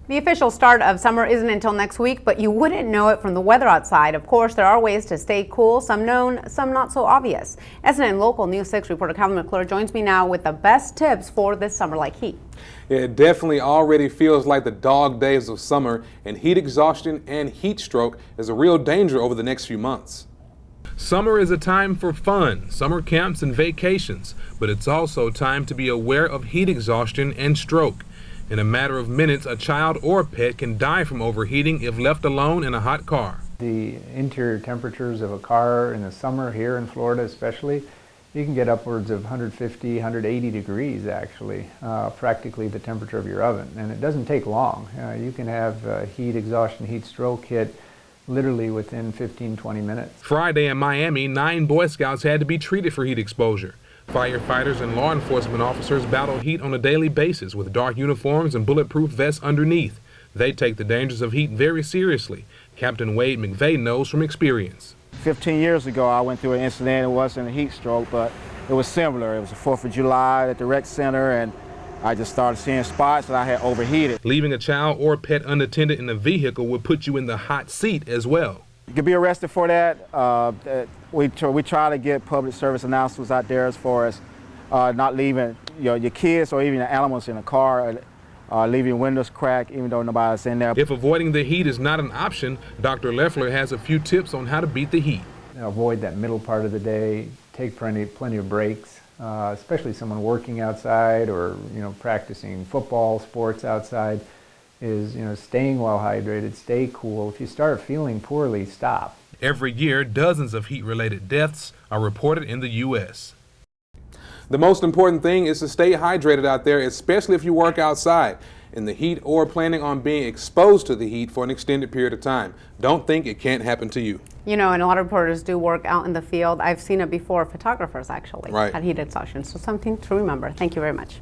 The official start of summer isn't until next week, but you wouldn't know it from the weather outside. Of course, there are ways to stay cool, some known, some not so obvious. SNN Local News 6 reporter Calvin McClure joins me now with the best tips for this summer-like heat. Yeah, it definitely already feels like the dog days of summer, and heat exhaustion and heat stroke is a real danger over the next few months. Summer is a time for fun, summer camps and vacations, but it's also time to be aware of heat exhaustion and stroke. In a matter of minutes, a child or pet can die from overheating if left alone in a hot car. The interior temperatures of a car in the summer here in Florida especially, you can get upwards of 150, 180 degrees actually, practically the temperature of your oven. And it doesn't take long. You can have heat exhaustion, heat stroke hit literally within 15-20 minutes. Friday in Miami, 9 Boy Scouts had to be treated for heat exposure. Firefighters and law enforcement officers battle heat on a daily basis with dark uniforms and bulletproof vests underneath. They take the dangers of heat very seriously. Captain Wade McVeigh knows from experience. 15 years ago, I went through an incident. It wasn't a heat stroke, but it was similar. It was the 4th of July at the rec center, and I just started seeing spots that I had overheated. Leaving a child or pet unattended in a vehicle would put you in the hot seat as well. You could be arrested for that. We try to get public service announcements out there as far as not leaving your kids or even the animals in the car, leaving windows cracked even though nobody's in there. If avoiding the heat is not an option, Dr. Leffler has a few tips on how to beat the heat. Avoid that middle part of the day, take plenty of breaks, especially someone working outside or practicing football, sports outside. Is staying well hydrated, stay cool. If you start feeling poorly, stop. Every year, dozens of heat-related deaths are reported in the U.S. The most important thing is to stay hydrated out there, especially if you work outside in the heat or planning on being exposed to the heat for an extended period of time. Don't think it can't happen to you. And a lot of reporters do work out in the field. I've seen it before, photographers actually had heat exhaustion. So something to remember. Thank you very much.